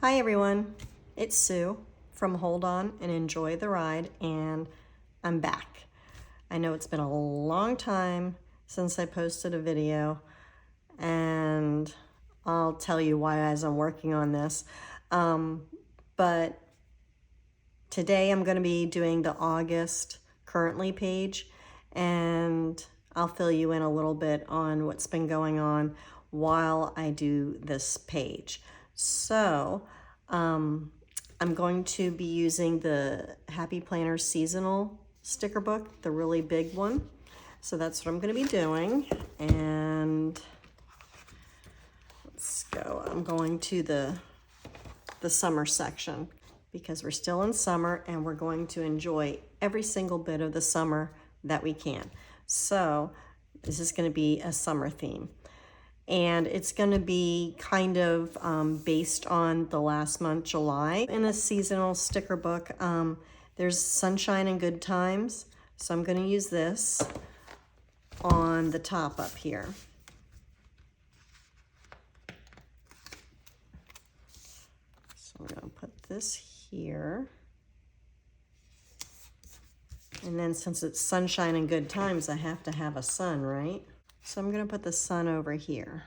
Hi everyone, it's Sue from Hold On and Enjoy the Ride, and I'm back. I know it's been a long time since I posted a video, and I'll tell you why as I'm working on this. But today I'm going to be doing the August currently page, and I'll fill you in a little bit on what's been going on while I do this page. So I'm going to be using the Happy Planner seasonal sticker book, the really big one. So that's what I'm going to be doing. And let's go. I'm going to the summer section because we're still in summer and we're going to enjoy every single bit of the summer that we can. So this is going to be a summer theme. And it's going to be kind of based on the last month, July. In the seasonal sticker book, there's sunshine and good times. So I'm going to use this on the top up here. So I'm going to put this here. And then since it's sunshine and good times, I have to have a sun, right? So I'm going to put the sun over here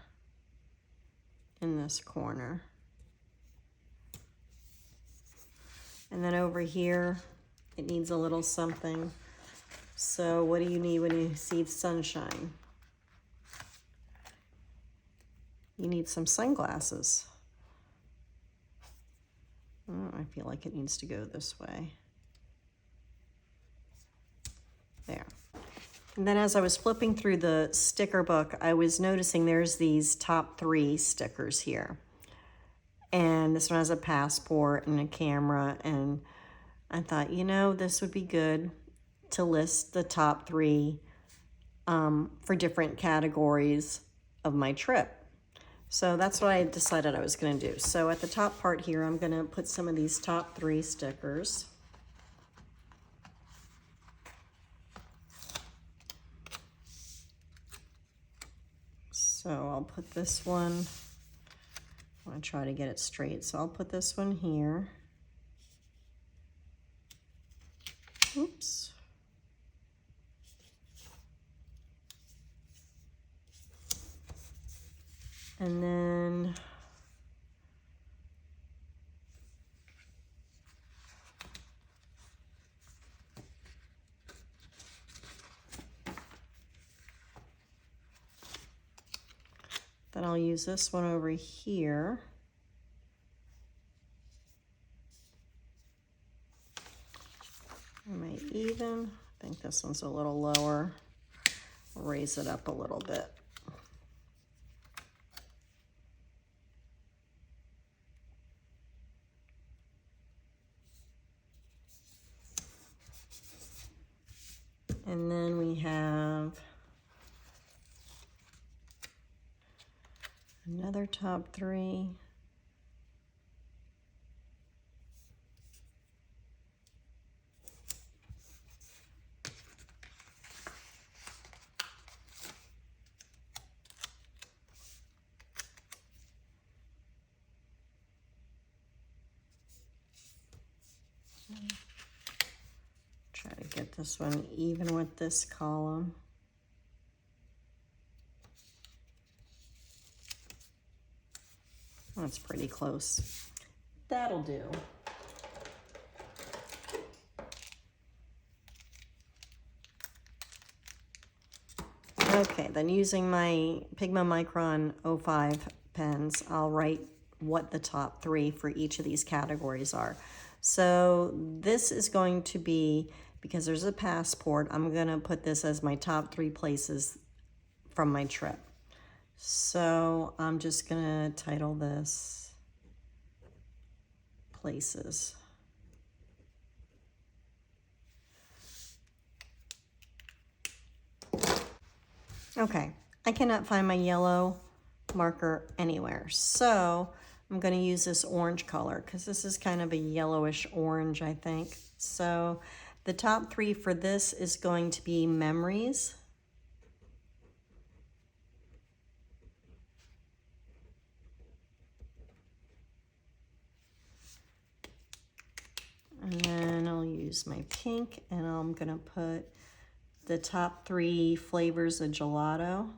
in this corner. And then over here, it needs a little something. So what do you need when you see sunshine? You need some sunglasses. Oh, I feel like it needs to go this way. There. And then as I was flipping through the sticker book, I was noticing there's these top 3 stickers here. And this one has a passport and a camera, and I thought, you know, this would be good to list the top 3 for different categories of my trip. So that's what I decided I was going to do. So at the top part here, I'm going to put some of these top 3 stickers. So I'll put this one, I want to try to get it straight. So I'll put this one here. Oops. And then I'll use this one over here. Am I even? I think this one's a little lower. I'll raise it up a little bit. And then we have another top 3. Try to get this one even with this column. That's pretty close. That'll do. Okay, then using my Pigma Micron 05 pens, I'll write what the top 3 for each of these categories are. So this is going to be, because there's a passport, I'm going to put this as my top 3 places from my trip. So I'm just going to title this Places. Okay, I cannot find my yellow marker anywhere. So I'm going to use this orange color because this is kind of a yellowish orange, I think. So the top 3 for this is going to be memories. use my pink, and I'm gonna put the top 3 flavors of gelato.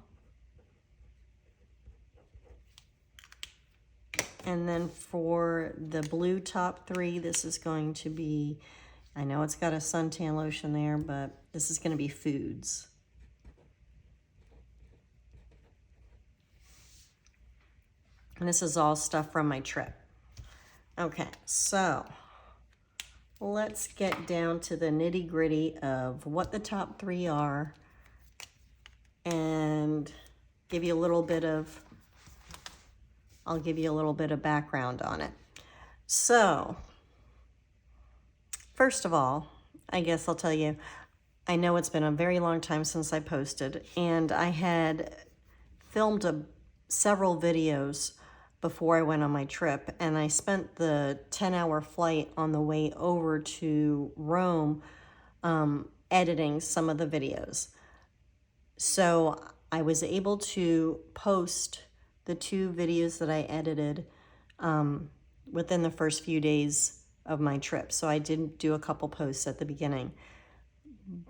And then for the blue top 3, this is going to be, I know it's got a suntan lotion there, but this is gonna be foods. And this is all stuff from my trip. Okay, so let's get down to the nitty gritty of what the top 3 are and give you a little bit of, I'll give you a little bit of background on it. So, first of all, I guess I'll tell you, I know it's been a very long time since I posted, and I had filmed several videos before I went on my trip, and I spent the 10-hour flight on the way over to Rome editing some of the videos. So I was able to post the 2 videos that I edited within the first few days of my trip. So I did do a couple posts at the beginning.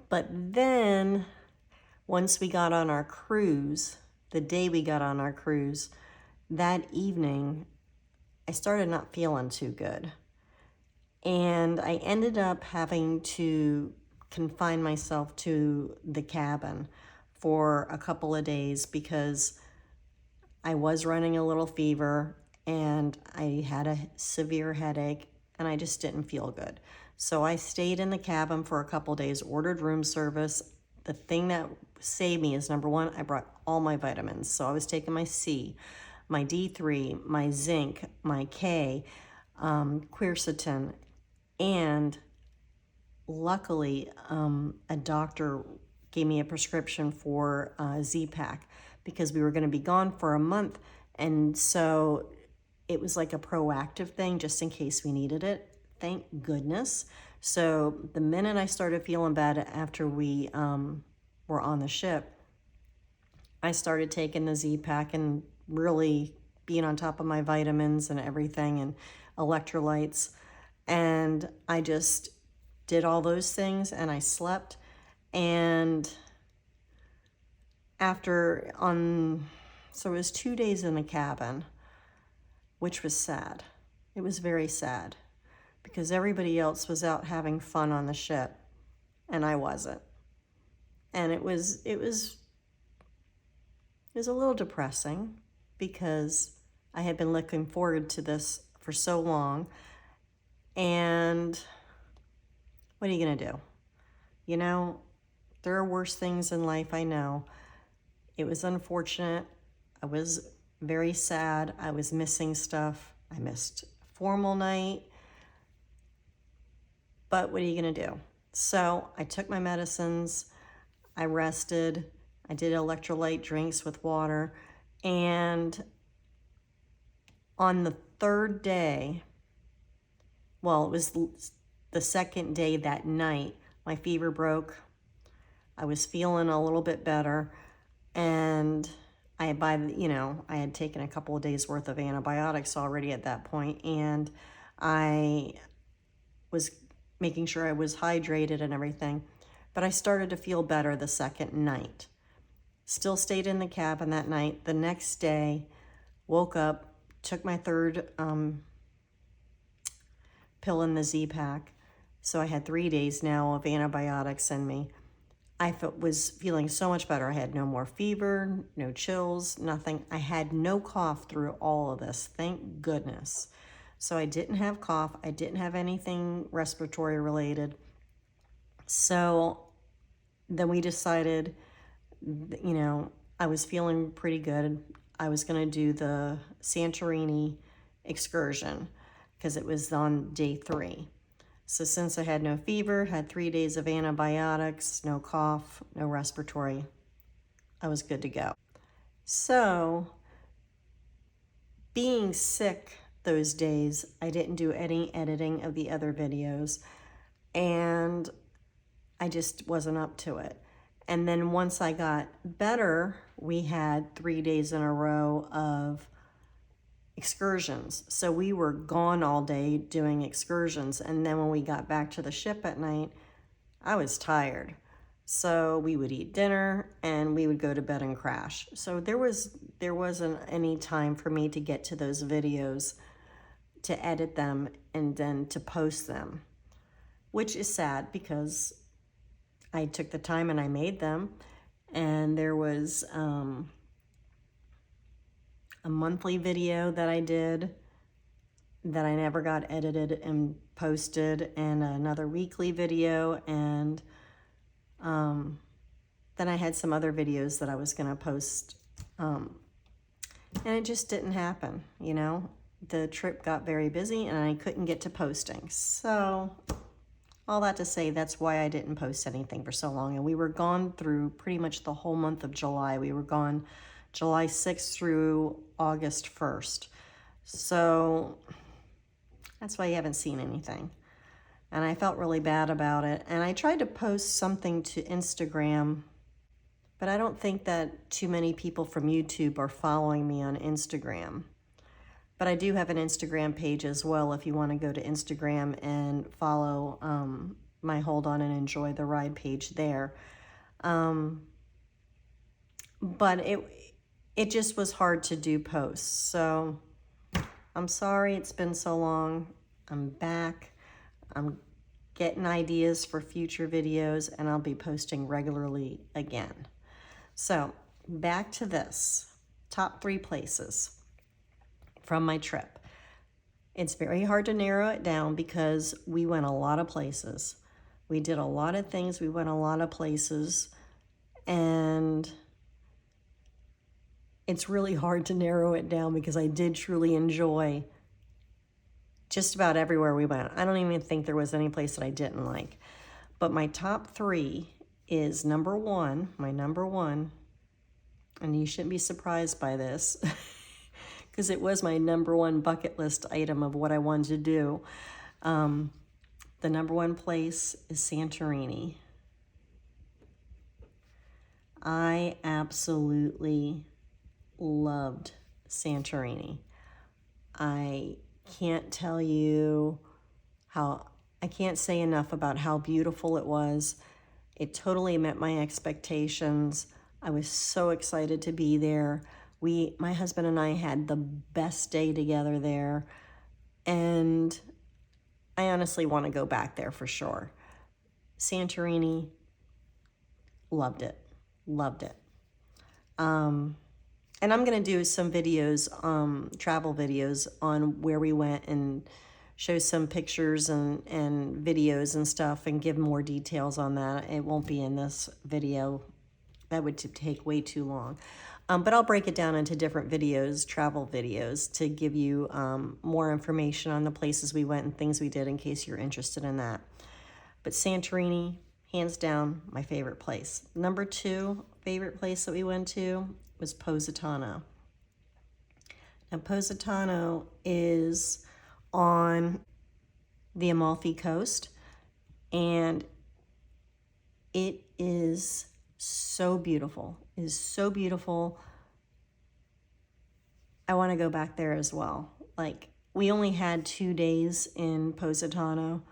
But then once we got on our cruise, the day we got on our cruise, that evening, I started not feeling too good. And I ended up having to confine myself to the cabin for a couple of days because I was running a little fever and I had a severe headache and I just didn't feel good. So I stayed in the cabin for a couple of days, ordered room service. The thing that saved me is, number 1, I brought all my vitamins. So I was taking my C, my D3, my zinc, my K, quercetin, and luckily a doctor gave me a prescription for Z-Pak because we were going to be gone for a month, and so it was like a proactive thing just in case we needed it. Thank goodness. So the minute I started feeling bad after we were on the ship, I started taking the Z-Pak and really being on top of my vitamins and everything and electrolytes. And I just did all those things and I slept. And so it was 2 days in the cabin, which was sad. It was very sad because everybody else was out having fun on the ship and I wasn't. And it was a little depressing because I had been looking forward to this for so long. And what are you gonna do? You know, there are worse things in life, I know. It was unfortunate. I was very sad. I was missing stuff. I missed formal night. But what are you gonna do? So I took my medicines, I rested, I did electrolyte drinks with water, and on the 3rd day, well, it was the 2nd day that night, my fever broke. I was feeling a little bit better, and I had taken a couple of days worth of antibiotics already at that point, and I was making sure I was hydrated and everything. But I started to feel better the 2nd night. Still stayed in the cabin that night. The next day, woke up, took my 3rd pill in the Z-Pak. So I had 3 days now of antibiotics in me. I was feeling so much better. I had no more fever, no chills, nothing. I had no cough through all of this, thank goodness. So I didn't have cough. I didn't have anything respiratory related. So then we decided, I was feeling pretty good. I was going to do the Santorini excursion because it was on day 3. So since I had no fever, had 3 days of antibiotics, no cough, no respiratory, I was good to go. So being sick those days, I didn't do any editing of the other videos, and I just wasn't up to it. And then once I got better, we had 3 days in a row of excursions. So we were gone all day doing excursions. And then when we got back to the ship at night, I was tired. So we would eat dinner and we would go to bed and crash. So there wasn't any time for me to get to those videos, to edit them, and then to post them, which is sad because I took the time and I made them. And there was a monthly video that I did that I never got edited and posted, and another weekly video, and then I had some other videos that I was going to post, and it just didn't happen, you know. The trip got very busy and I couldn't get to posting. So all that to say, that's why I didn't post anything for so long. And we were gone through pretty much the whole month of July. We were gone July 6th through August 1st. So that's why you haven't seen anything. And I felt really bad about it. And I tried to post something to Instagram, but I don't think that too many people from YouTube are following me on Instagram. But I do have an Instagram page as well if you want to go to Instagram and follow my Hold On and Enjoy the Ride page there. But it just was hard to do posts. So I'm sorry it's been so long. I'm back. I'm getting ideas for future videos, and I'll be posting regularly again. So back to this. Top 3 places from my trip. It's very hard to narrow it down because we went a lot of places. We did a lot of things. We went a lot of places. And it's really hard to narrow it down because I did truly enjoy just about everywhere we went. I don't even think there was any place that I didn't like. But my top 3 is my number one, and you shouldn't be surprised by this because it was my number 1 bucket list item of what I wanted to do. The number 1 place is Santorini. I absolutely loved Santorini. I can't tell you I can't say enough about how beautiful it was. It totally met my expectations. I was so excited to be there. My husband and I had the best day together there, and I honestly want to go back there for sure. Santorini, loved it. And I'm going to do some videos, travel videos on where we went and show some pictures and videos and stuff and give more details on that. It won't be in this video. That would take way too long. But I'll break it down into different videos, travel videos, to give you more information on the places we went and things we did in case you're interested in that. But Santorini, hands down, my favorite place. Number 2 favorite place that we went to was Positano. Now, Positano is on the Amalfi Coast, and it is so beautiful. It is so beautiful. I want to go back there as well. Like, we only had 2 days in Positano,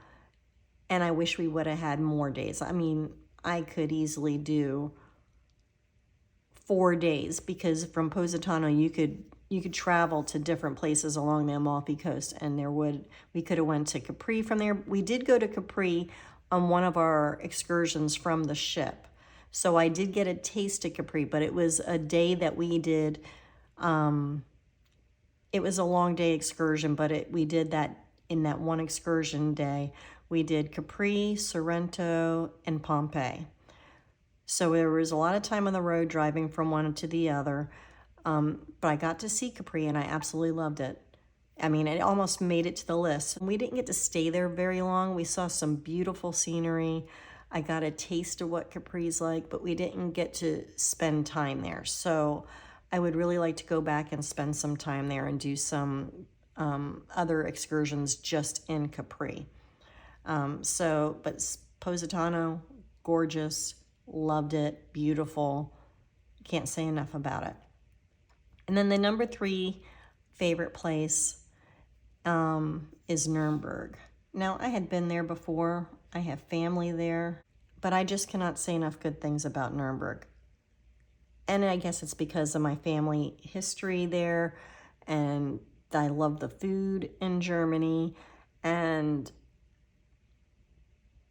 and I wish we would have had more days. I mean, I could easily do 4 days because from Positano you could travel to different places along the Amalfi Coast, and we could have went to Capri from there. We did go to Capri on one of our excursions from the ship. So I did get a taste of Capri, but it was a day that we did, it was a long day excursion, but we did that in that one excursion day. We did Capri, Sorrento, and Pompeii. So there was a lot of time on the road driving from one to the other. But I got to see Capri and I absolutely loved it. I mean, it almost made it to the list. We didn't get to stay there very long. We saw some beautiful scenery. I got a taste of what Capri's like, but we didn't get to spend time there. So I would really like to go back and spend some time there and do some other excursions just in Capri. But Positano, gorgeous, loved it, beautiful. Can't say enough about it. And then the number 3 favorite place is Nuremberg. Now, I had been there before. I have family there, but I just cannot say enough good things about Nuremberg. And I guess it's because of my family history there, and I love the food in Germany, and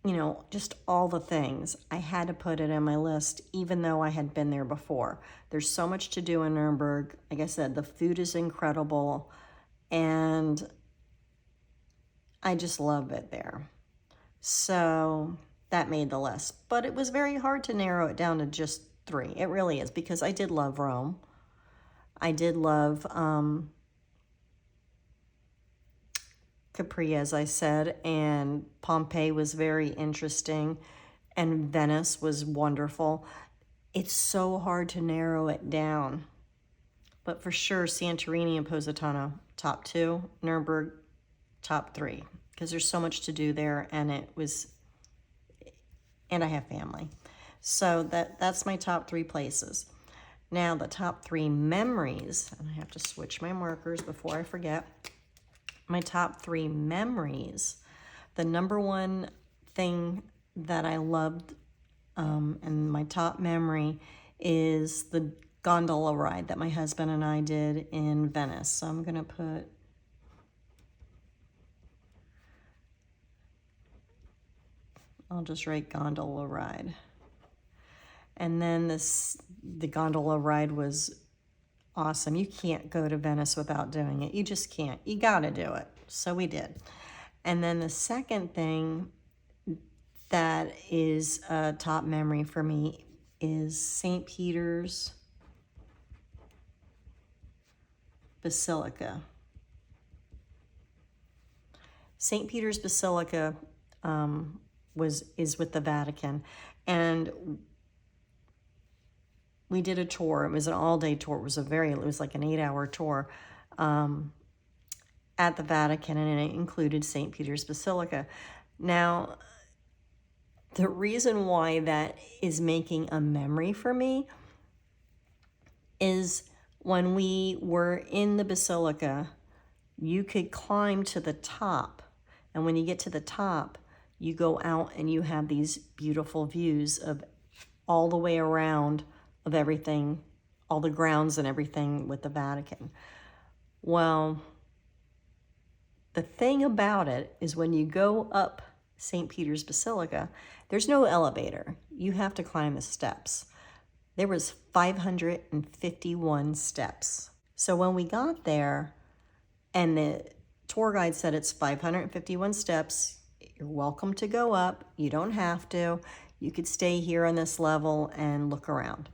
you know, just all the things. I had to put it on my list, even though I had been there before. There's so much to do in Nuremberg. Like I said, the food is incredible, and I just love it there. So that made the list. But it was very hard to narrow it down to just 3. It really is, because I did love Rome. I did love Capri, as I said, and Pompeii was very interesting, and Venice was wonderful. It's so hard to narrow it down. But for sure, Santorini and Positano, top 2. Nuremberg, top 3. Because there's so much to do there, and I have family. So that's my top 3 places. Now, the top 3 memories, and I have to switch my markers before I forget. My top 3 memories, the number one thing that I loved, and my top memory, is the gondola ride that my husband and I did in Venice. So I'm going to I'll just write gondola ride. And then the gondola ride was awesome. You can't go to Venice without doing it. You just can't. You got to do it. So we did. And then the second thing that is a top memory for me is St. Peter's Basilica. St. Peter's Basilica is with the Vatican, and we did a tour. It was an all-day tour. It was like an 8-hour tour at the Vatican, and it included St. Peter's Basilica. Now, the reason why that is making a memory for me is when we were in the Basilica, you could climb to the top, and when you get to the top, you go out and you have these beautiful views of all the way around of everything, all the grounds and everything with the Vatican. Well, the thing about it is when you go up St. Peter's Basilica, there's no elevator. You have to climb the steps. There was 551 steps. So when we got there and the tour guide said it's 551 steps, you're welcome to go up. You don't have to. You could stay here on this level and look around.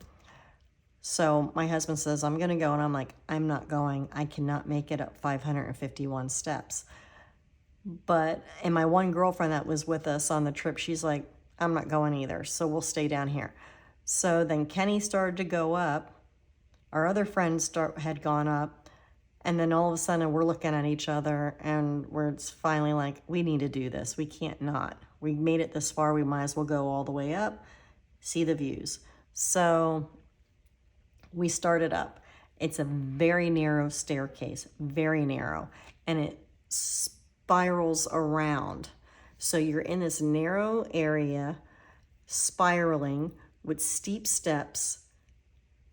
So my husband says, I'm going to go. And I'm like, I'm not going. I cannot make it up 551 steps. And my one girlfriend that was with us on the trip, she's like, I'm not going either. So we'll stay down here. So then Kenny started to go up. Our other friends had gone up. And then all of a sudden we're looking at each other and it's finally like, we need to do this. We can't not. We made it this far. We might as well go all the way up, see the views. So we started up. It's a very narrow staircase, very narrow, and it spirals around. So you're in this narrow area, spiraling with steep steps,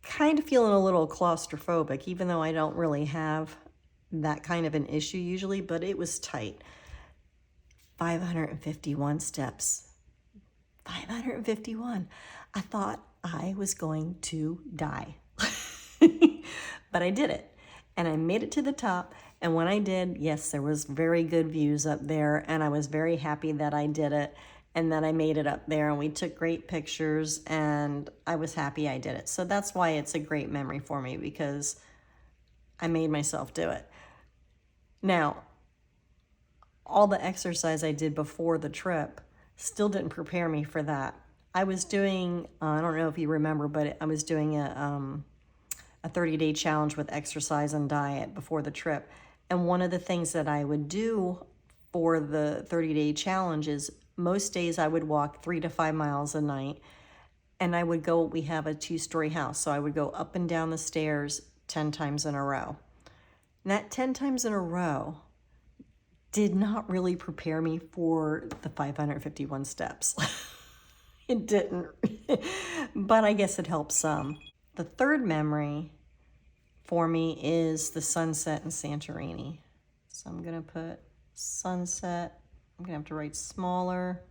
kind of feeling a little claustrophobic, even though I don't really have that kind of an issue usually, but it was tight. 551 steps. 551. I thought I was going to die. But I did it. And I made it to the top. And when I did, yes, there was very good views up there. And I was very happy that I did it and that I made it up there. And we took great pictures. And I was happy I did it. So that's why it's a great memory for me, because I made myself do it. Now, all the exercise I did before the trip still didn't prepare me for that. I was doing, I don't know if you remember, but I was doing a 30-day challenge with exercise and diet before the trip. And one of the things that I would do for the 30-day challenge is most days I would walk 3 to 5 miles a night. And I would go, we have a 2-story house, so I would go up and down the stairs 10 times in a row. And that 10 times in a row did not really prepare me for the 551 steps. It didn't, but I guess it helps some. The third memory for me is the sunset in Santorini. So I'm gonna put sunset, I'm gonna have to write smaller,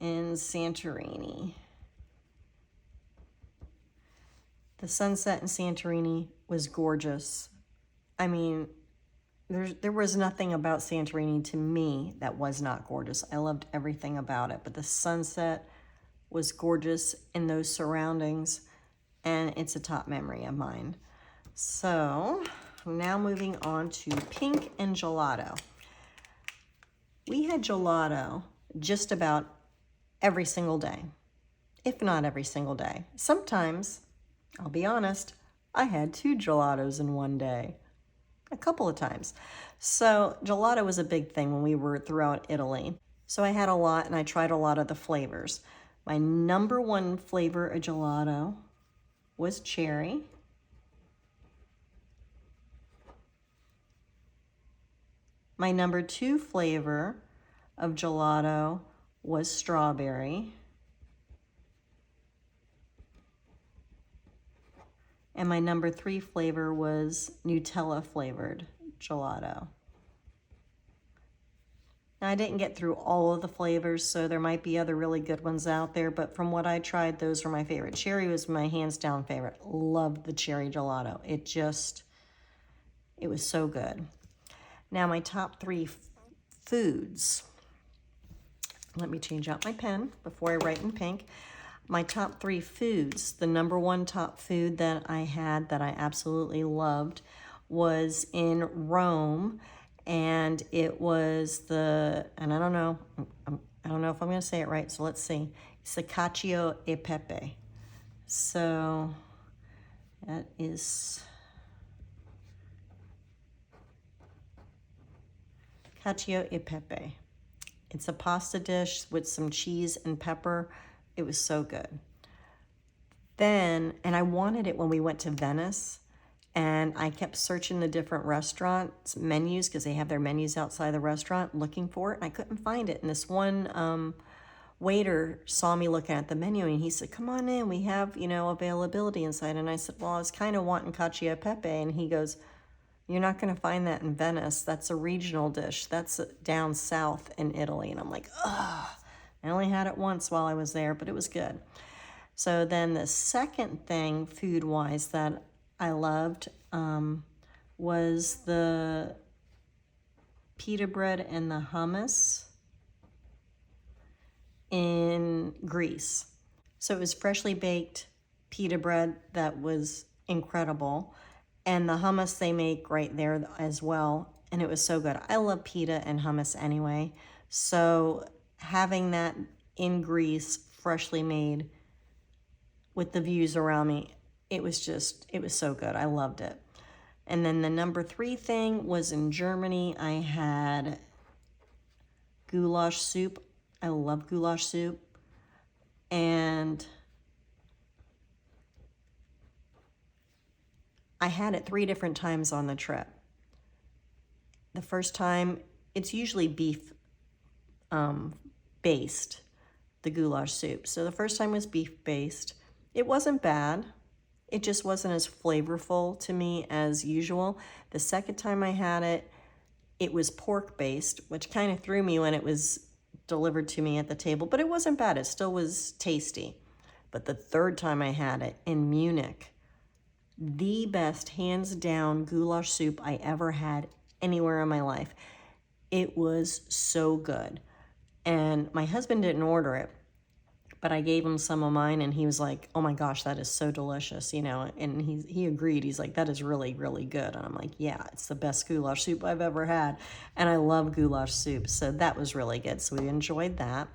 in Santorini. The sunset in Santorini was gorgeous. I mean, there was nothing about Santorini to me that was not gorgeous. I loved everything about it, but the sunset was gorgeous in those surroundings, and it's a top memory of mine. So now moving on to pink and gelato. We had gelato just about every single day, if not every single day. Sometimes, I'll be honest, I had 2 gelatos in one day, a couple of times. So gelato was a big thing when we were throughout Italy. So I had a lot, and I tried a lot of the flavors. My number 1 flavor of gelato was cherry. My number 2 flavor of gelato was strawberry. And my number 3 flavor was Nutella flavored gelato. Now, I didn't get through all of the flavors, so there might be other really good ones out there, but from what I tried, those were my favorite. Cherry was my hands down favorite. Loved the cherry gelato. It was so good. Now, my top 3 foods. Let me change out my pen before I write in pink. My top 3 foods, the number 1 top food that I had that I absolutely loved was in Rome, and it was and I don't know if I'm going to say it right, so let's see. It's the cacio e pepe. So that is cacio e pepe. It's a pasta dish with some cheese and pepper. It was so good. Then, and I wanted it when we went to Venice, and I kept searching the different restaurants' menus because they have their menus outside the restaurant, looking for it, and I couldn't find it. And this one waiter saw me looking at the menu, and he said, "Come on in, we have, availability inside." And I said, "Well, I was kind of wanting cacio e pepe," and he goes, "You're not going to find that in Venice. That's a regional dish. That's down south in Italy." And I'm like, ugh. I only had it once while I was there, but it was good. So then the second thing, food-wise, that I loved was the pita bread and the hummus in Greece. So it was freshly baked pita bread that was incredible, and the hummus they make right there as well, and it was so good. I love pita and hummus anyway, so having that in Greece, freshly made, with the views around me, it was so good. I loved it. And then the number 3 thing was in Germany. I had goulash soup. I love goulash soup. And I had it 3 different times on the trip. The first time, it's usually beef based, the goulash soup. So the first time was beef based. It wasn't bad. It just wasn't as flavorful to me as usual. The second time I had it, it was pork based, which kind of threw me when it was delivered to me at the table, but it wasn't bad. It still was tasty. But the third time I had it in Munich, the best, hands down, goulash soup I ever had anywhere in my life. It was so good. And my husband didn't order it, but I gave him some of mine, and he was like, "Oh my gosh, that is so delicious," and he agreed. He's like, "That is really, really good." And I'm like, "Yeah, it's the best goulash soup I've ever had." And I love goulash soup, so that was really good. So we enjoyed that.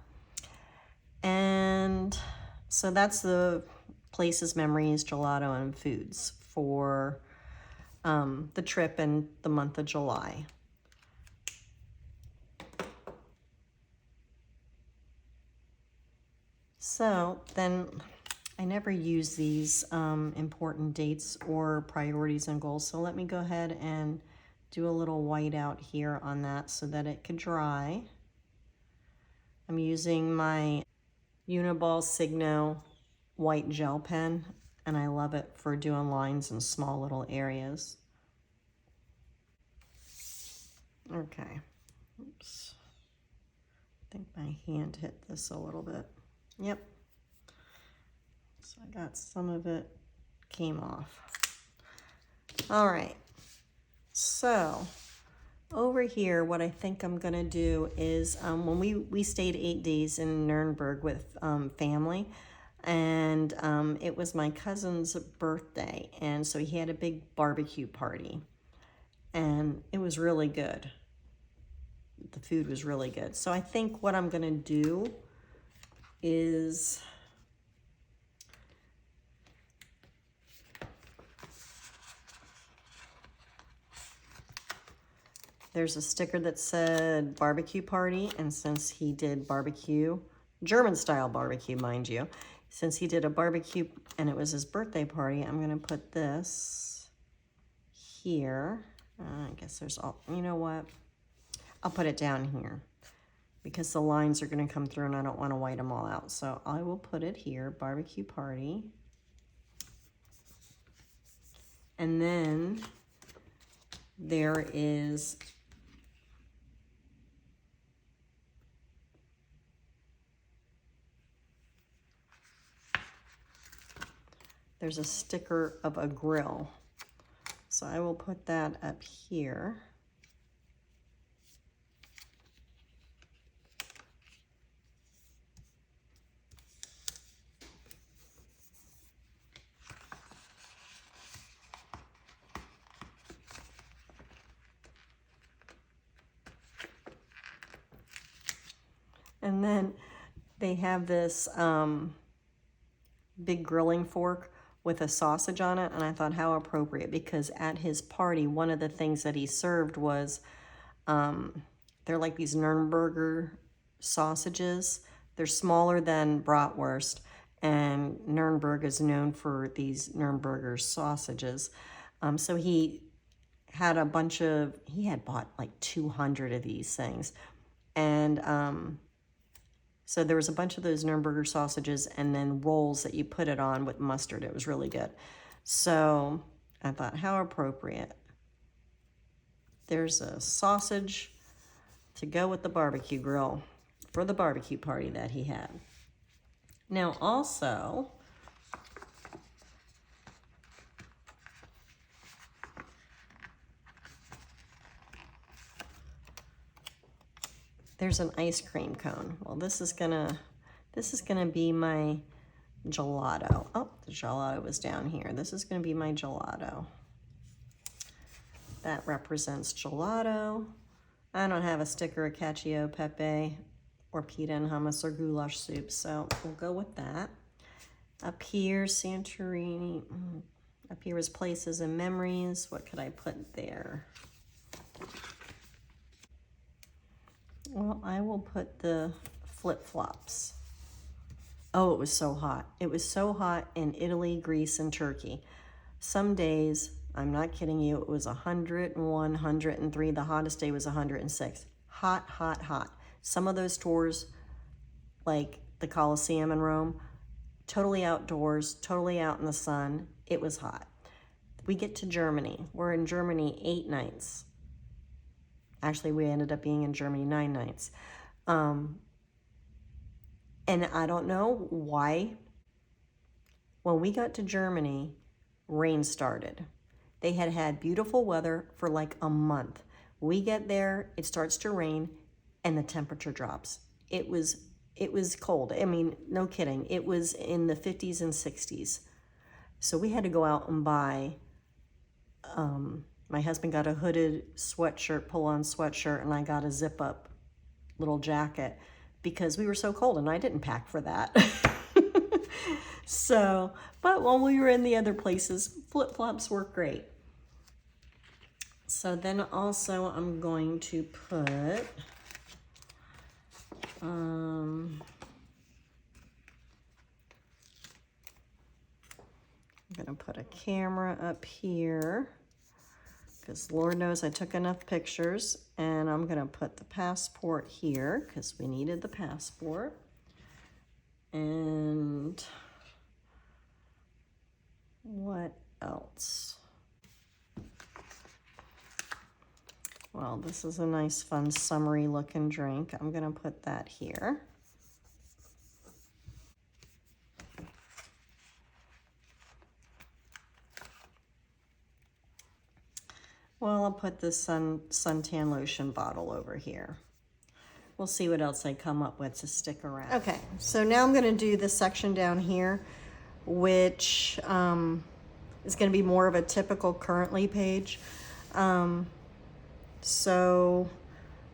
And so that's the places, memories, gelato, and foods for the trip in the month of July. So then I never use these important dates or priorities and goals. So let me go ahead and do a little white out here on that so that it could dry. I'm using my Uni-ball SIGNO white gel pen, and I love it for doing lines in small little areas. Okay, oops. I think my hand hit this a little bit. Yep. So I got some of it came off. All right, so over here, what I think I'm gonna do is when we stayed 8 days in Nuremberg with family, and it was my cousin's birthday, and so he had a big barbecue party, and it was really good. The food was really good. So I think what I'm gonna do is there's a sticker that said barbecue party, and since he did barbecue, German style barbecue, mind you, since he did a barbecue and it was his birthday party, I'm gonna put this here. I guess there's all, you know what? I'll put it down here because the lines are gonna come through and I don't wanna white them all out. So I will put it here, barbecue party. And then there is there's a sticker of a grill. So I will put that up here. And then they have this big grilling fork with a sausage on it, and I thought how appropriate, because at his party, one of the things that he served was, they're like these Nürnberger sausages. They're smaller than bratwurst, and Nuremberg is known for these Nürnberger sausages. So he had a bunch of, he had bought like 200 of these things. And so there was a bunch of those Nürnberger sausages and then rolls that you put it on with mustard. It was really good. So I thought, how appropriate. There's a sausage to go with the barbecue grill for the barbecue party that he had. Now also, there's an ice cream cone. Well, this is gonna be my gelato. Oh, the gelato was down here. This is gonna be my gelato. That represents gelato. I don't have a sticker of cacio e pepe or pita and hummus or goulash soup, so we'll go with that. Up here, Santorini. Up here is places and memories. What could I put there? Well, I will put the flip-flops. Oh, it was so hot. It was so hot in Italy, Greece, and Turkey. Some days, I'm not kidding you, it was 101, 103. The hottest day was 106. Hot, hot, hot. Some of those tours, like the Colosseum in Rome, totally outdoors, totally out in the sun. It was hot. We get to Germany. We're in Germany 8 nights. Actually, we ended up being in Germany 9 nights. And I don't know why. When we got to Germany, rain started. They had had beautiful weather for like a month. We get there, it starts to rain, and the temperature drops. It was cold. I mean, no kidding. It was in the 50s and 60s. So we had to go out and buy, my husband got a hooded sweatshirt, pull-on sweatshirt, and I got a zip-up little jacket because we were so cold, and I didn't pack for that. So, but when we were in the other places, flip-flops work great. So then also I'm going to put, I'm gonna put a camera up here because Lord knows I took enough pictures, and I'm gonna put the passport here because we needed the passport. And what else? Well, this is a nice, fun, summery looking drink. I'm gonna put that here. Well, I'll put this suntan lotion bottle over here. We'll see what else I come up with to stick around. Okay, so now I'm gonna do this section down here, which is gonna be more of a typical currently page. So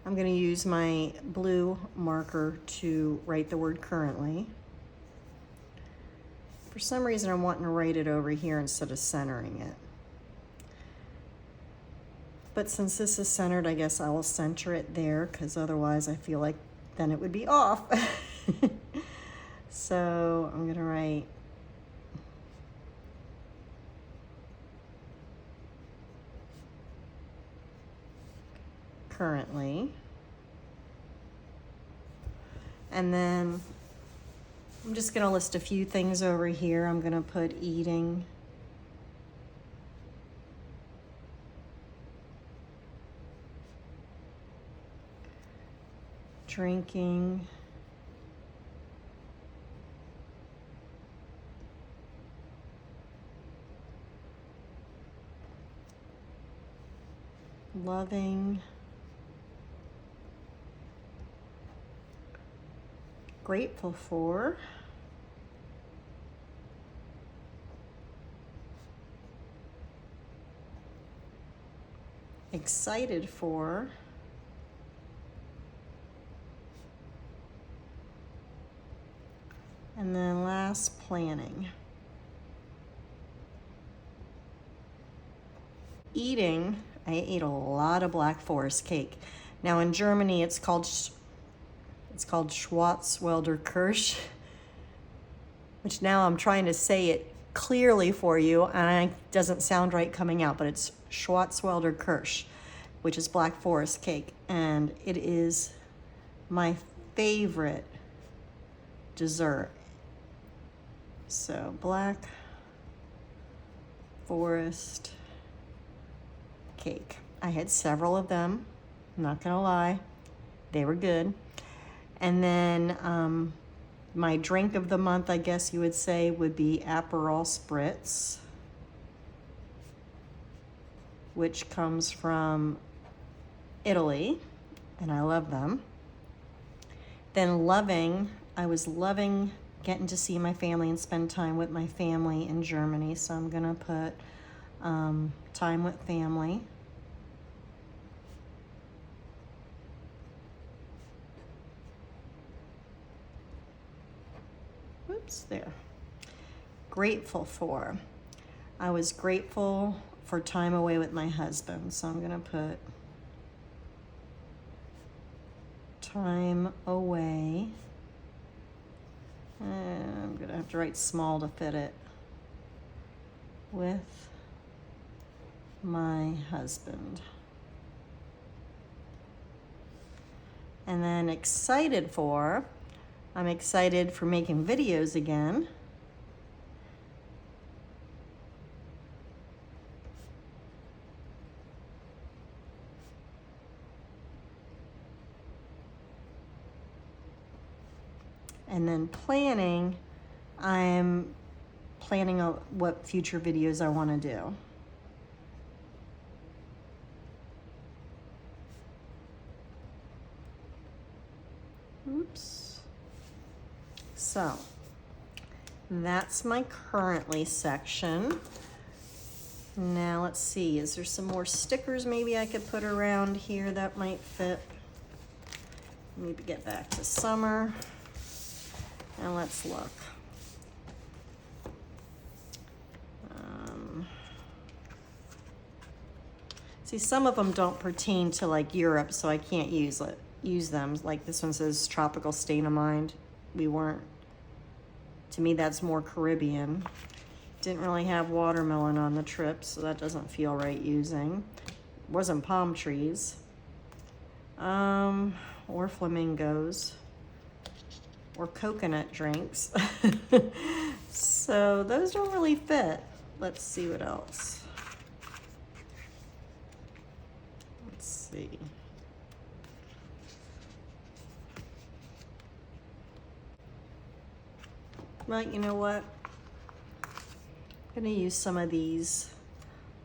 I'm gonna use my blue marker to write the word currently. For some reason, I'm wanting to write it over here instead of centering it. But since this is centered, I guess I will center it there because otherwise I feel like then it would be off. So I'm gonna write currently. And then I'm just gonna list a few things over here. I'm gonna put eating, drinking, loving, grateful for, excited for, and then last, planning. Eating, I ate a lot of Black Forest cake. Now in Germany, it's called Schwarzwälder Kirsch, which now I'm trying to say it clearly for you, and it doesn't sound right coming out, but it's Schwarzwälder Kirsch, which is Black Forest cake, and it is my favorite dessert. So Black Forest cake. I had several of them, I'm not gonna lie, they were good. And then my drink of the month, I guess you would say, would be Aperol Spritz, which comes from Italy, and I love them. Then loving, I was loving getting to see my family and spend time with my family in Germany, so I'm gonna put time with family. Whoops, there. Grateful for. I was grateful for time away with my husband, so I'm gonna put time away. And I'm gonna have to write small to fit it. With my husband. And then excited for, I'm excited for making videos again. And then planning, I'm planning out what future videos I want to do. Oops. So that's my currently section. Now let's see, is there some more stickers maybe I could put around here that might fit? Maybe get back to summer. And let's look. See, some of them don't pertain to like Europe, so I can't use them. Like this one says tropical state of mind. We weren't. To me, that's more Caribbean. Didn't really have watermelon on the trip, so that doesn't feel right using. Wasn't palm trees. Or flamingos. Or coconut drinks. So those don't really fit. Let's see what else. Let's see. Well, you know what? I'm gonna use some of these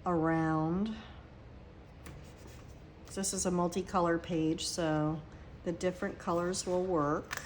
around. This is a multicolor page, so the different colors will work.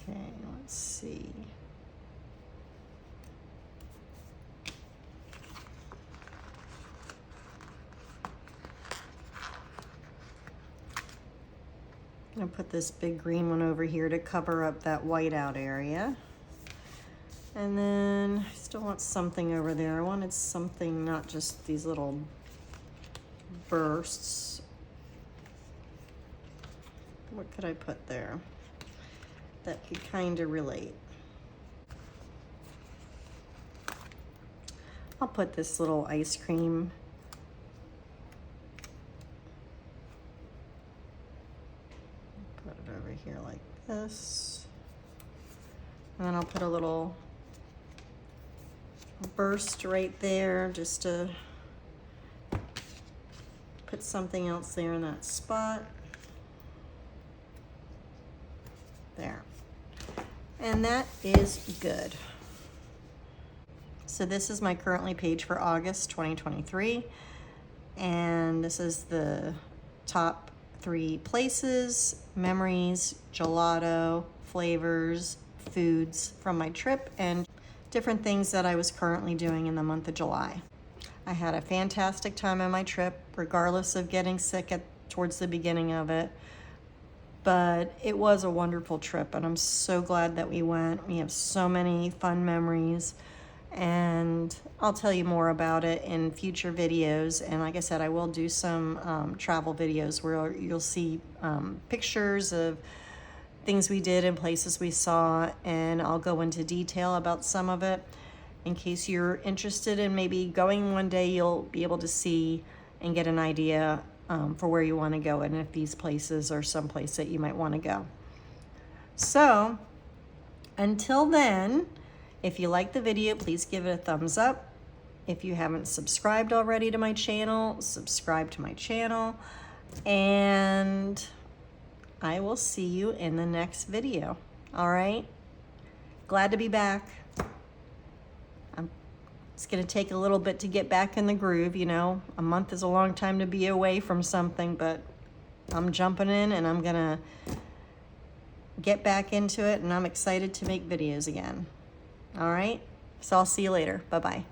Okay, let's see. I'm gonna put this big green one over here to cover up that whiteout area. And then I still want something over there. I wanted something, not just these little bursts. What could I put there that could kind of relate? I'll put this little ice cream. Put it over here like this. And then I'll put a little burst right there just to put something else there in that spot. There. And that is good. So this is my currently page for August 2023. And this is the top 3 places, memories, gelato, flavors, foods from my trip, and different things that I was currently doing in the month of July. I had a fantastic time on my trip, regardless of getting sick towards the beginning of it. But it was a wonderful trip, and I'm so glad that we went. We have so many fun memories, and I'll tell you more about it in future videos. And like I said, I will do some travel videos where you'll see pictures of things we did and places we saw, and I'll go into detail about some of it. In case you're interested in maybe going one day, you'll be able to see and get an idea for where you want to go, and if these places are someplace that you might want to go. So until then, if you like the video, please give it a thumbs up. If you haven't subscribed already to my channel, subscribe to my channel, and I will see you in the next video. All right? Glad to be back. It's gonna take a little bit to get back in the groove, you know. A month is a long time to be away from something, but I'm jumping in and I'm gonna get back into it, and I'm excited to make videos again. All right? So I'll see you later. Bye-bye.